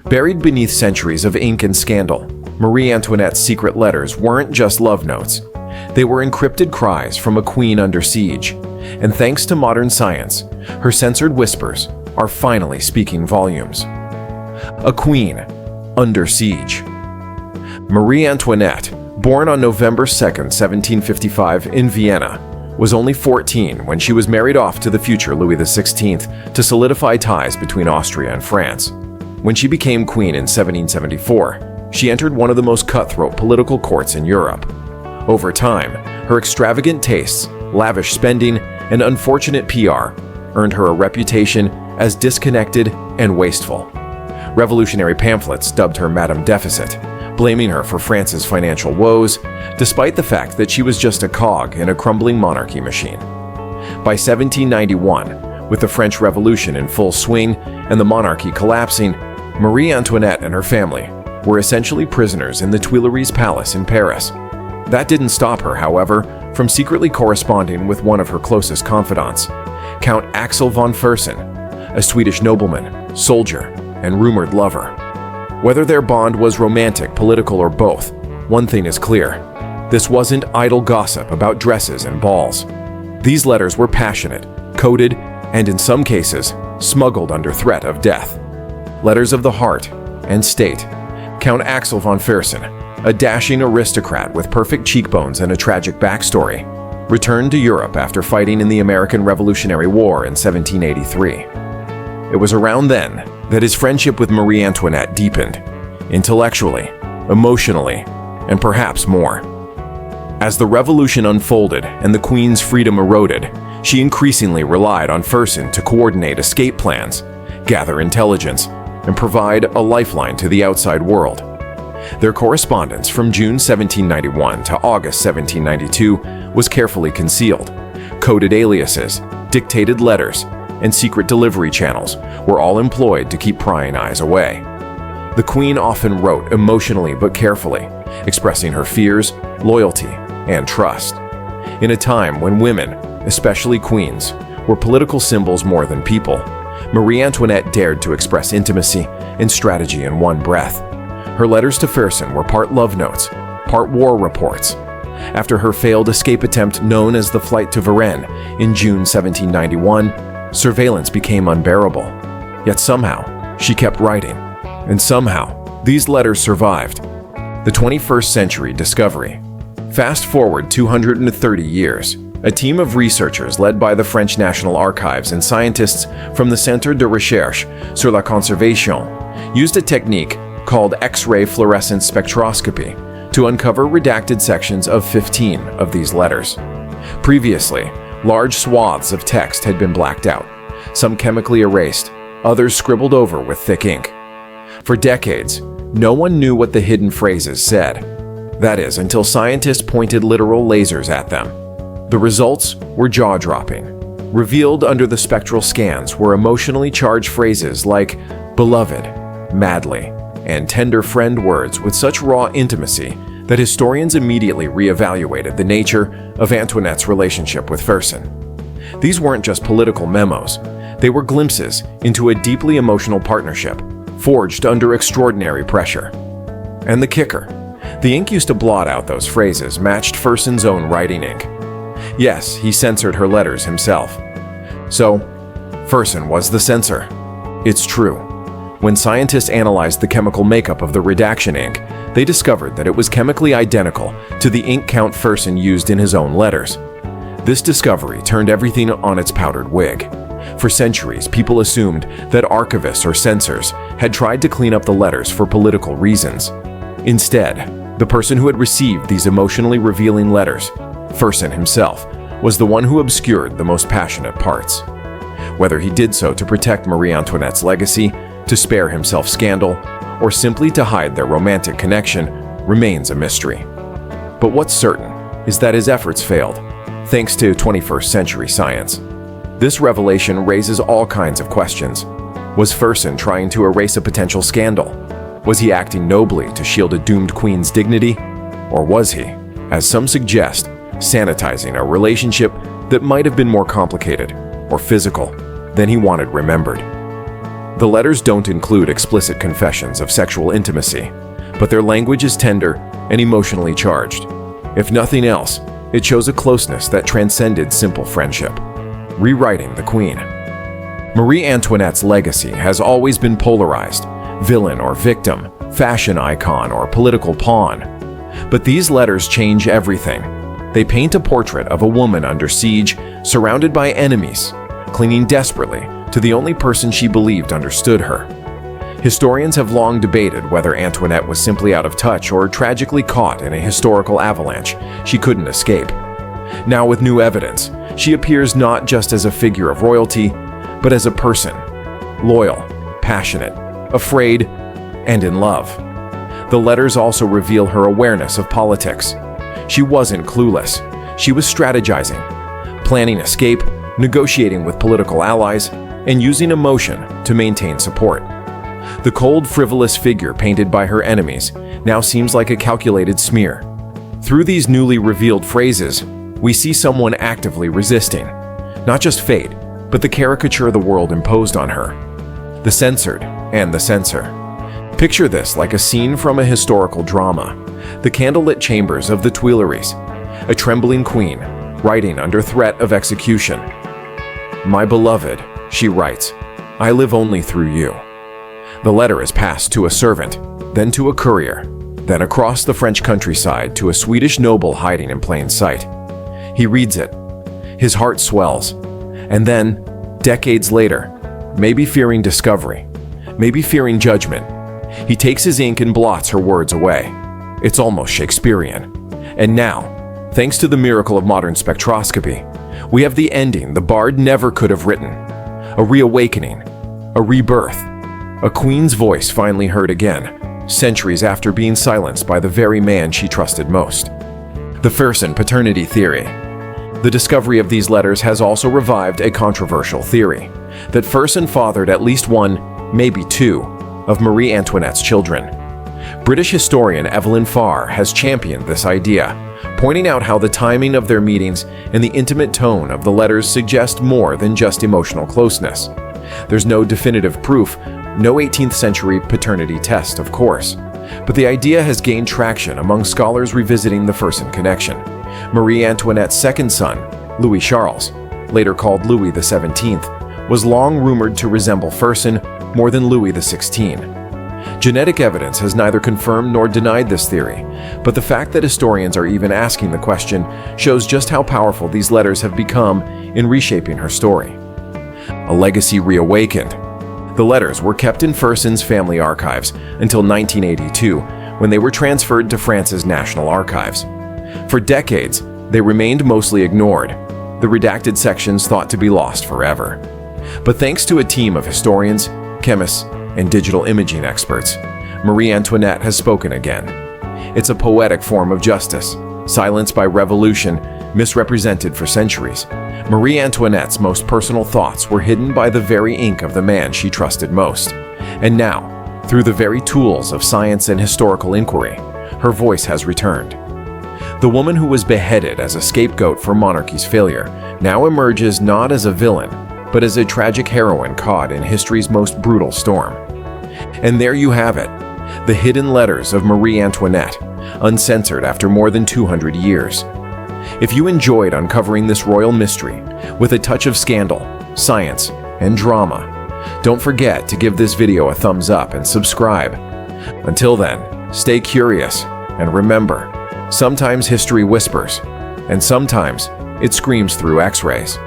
Buried beneath centuries of ink and scandal, Marie Antoinette's secret letters weren't just love notes. They were encrypted cries from a queen under siege. And thanks to modern science, her censored whispers are finally speaking volumes. A queen under siege. Marie Antoinette, born on November 2, 1755 in Vienna, was only 14 when she was married off to the future Louis XVI to solidify ties between Austria and France. When she became queen in 1774, she entered one of the most cutthroat political courts in Europe. Over time, her extravagant tastes, lavish spending, and unfortunate PR earned her a reputation as disconnected and wasteful. Revolutionary pamphlets dubbed her Madame Deficit, blaming her for France's financial woes, despite the fact that she was just a cog in a crumbling monarchy machine. By 1791, with the French Revolution in full swing and the monarchy collapsing, Marie Antoinette and her family were essentially prisoners in the Tuileries Palace in Paris. That didn't stop her, however, from secretly corresponding with one of her closest confidants, Count Axel von Fersen, a Swedish nobleman, soldier, and rumored lover. Whether their bond was romantic, political, or both, one thing is clear. This wasn't idle gossip about dresses and balls. These letters were passionate, coded, and in some cases, smuggled under threat of death. Letters of the heart and state. Count Axel von Fersen, a dashing aristocrat with perfect cheekbones and a tragic backstory, returned to Europe after fighting in the American Revolutionary War in 1783. It was around then that his friendship with Marie Antoinette deepened, intellectually, emotionally, and perhaps more. As the revolution unfolded and the Queen's freedom eroded, she increasingly relied on Fersen to coordinate escape plans, gather intelligence, and provide a lifeline to the outside world. Their correspondence from June 1791 to August 1792 was carefully concealed. Coded aliases, dictated letters, and secret delivery channels were all employed to keep prying eyes away. The Queen often wrote emotionally but carefully, expressing her fears, loyalty, and trust. In a time when women, especially queens, were political symbols more than people, Marie Antoinette dared to express intimacy and strategy in one breath. Her letters to Fersen were part love notes, part war reports. After her failed escape attempt known as the Flight to Varennes in June 1791, surveillance became unbearable. Yet somehow, she kept writing. And somehow, these letters survived. The 21st century discovery. Fast forward 230 years. A team of researchers led by the French National Archives and scientists from the Centre de Recherche sur la Conservation used a technique called X-ray fluorescence spectroscopy to uncover redacted sections of 15 of these letters. Previously, large swaths of text had been blacked out, some chemically erased, others scribbled over with thick ink. For decades, no one knew what the hidden phrases said. That is, until scientists pointed literal lasers at them. The results were jaw-dropping. Revealed under the spectral scans were emotionally charged phrases like beloved, madly, and tender friend words with such raw intimacy that historians immediately re-evaluated the nature of Antoinette's relationship with Fersen. These weren't just political memos. They were glimpses into a deeply emotional partnership, forged under extraordinary pressure. And the kicker, the ink used to blot out those phrases matched Fersen's own writing ink. Yes, he censored her letters himself. So, Fersen was the censor. It's true. When scientists analyzed the chemical makeup of the redaction ink, they discovered that it was chemically identical to the ink Count Fersen used in his own letters. This discovery turned everything on its powdered wig. For centuries, people assumed that archivists or censors had tried to clean up the letters for political reasons. Instead, the person who had received these emotionally revealing letters, Fersen himself, was the one who obscured the most passionate parts. Whether he did so to protect Marie Antoinette's legacy, to spare himself scandal, or simply to hide their romantic connection, remains a mystery. But what's certain is that his efforts failed, thanks to 21st century science. This revelation raises all kinds of questions. Was Fersen trying to erase a potential scandal? Was he acting nobly to shield a doomed queen's dignity? Or was he, as some suggest, sanitizing a relationship that might have been more complicated or physical than he wanted remembered? The letters don't include explicit confessions of sexual intimacy, but their language is tender and emotionally charged. If nothing else, it shows a closeness that transcended simple friendship. Rewriting the Queen. Marie Antoinette's legacy has always been polarized: villain or victim, fashion icon or political pawn. But these letters change everything. They paint a portrait of a woman under siege, surrounded by enemies, clinging desperately to the only person she believed understood her. Historians have long debated whether Antoinette was simply out of touch or tragically caught in a historical avalanche she couldn't escape. Now, with new evidence, she appears not just as a figure of royalty, but as a person, loyal, passionate, afraid, and in love. The letters also reveal her awareness of politics. She wasn't clueless. She was strategizing, planning escape, negotiating with political allies, and using emotion to maintain support. The cold, frivolous figure painted by her enemies now seems like a calculated smear. Through these newly revealed phrases, we see someone actively resisting, not just fate, but the caricature the world imposed on her. The censored and the censor. Picture this like a scene from a historical drama. The candlelit chambers of the Tuileries, a trembling queen, writing under threat of execution. "My beloved," she writes, "I live only through you." The letter is passed to a servant, then to a courier, then across the French countryside to a Swedish noble hiding in plain sight. He reads it. His heart swells. And then, decades later, maybe fearing discovery, maybe fearing judgment, he takes his ink and blots her words away. It's almost Shakespearean. And now, thanks to the miracle of modern spectroscopy, we have the ending the bard never could have written. A reawakening, a rebirth, a queen's voice finally heard again, centuries after being silenced by the very man she trusted most. The Fersen paternity theory. The discovery of these letters has also revived a controversial theory, that Fersen fathered at least one, maybe two, of Marie Antoinette's children. British historian Evelyn Farr has championed this idea, pointing out how the timing of their meetings and the intimate tone of the letters suggest more than just emotional closeness. There's no definitive proof, no 18th century paternity test, of course, but the idea has gained traction among scholars revisiting the Fersen connection. Marie Antoinette's second son, Louis Charles, later called Louis XVII, was long rumored to resemble Fersen more than Louis XVI. Genetic evidence has neither confirmed nor denied this theory, but the fact that historians are even asking the question shows just how powerful these letters have become in reshaping her story. A legacy reawakened. The letters were kept in Fersen's family archives until 1982, when they were transferred to France's National Archives. For decades, they remained mostly ignored, the redacted sections thought to be lost forever. But thanks to a team of historians, chemists, and digital imaging experts, Marie Antoinette has spoken again. It's a poetic form of justice, silenced by revolution, misrepresented for centuries. Marie Antoinette's most personal thoughts were hidden by the very ink of the man she trusted most. And now, through the very tools of science and historical inquiry, her voice has returned. The woman who was beheaded as a scapegoat for monarchy's failure now emerges not as a villain, but as a tragic heroine caught in history's most brutal storm. And there you have it, the hidden letters of Marie Antoinette, uncensored after more than 200 years. If you enjoyed uncovering this royal mystery with a touch of scandal, science, and drama, don't forget to give this video a thumbs up and subscribe. Until then, stay curious and remember, sometimes history whispers, and sometimes it screams through X-rays.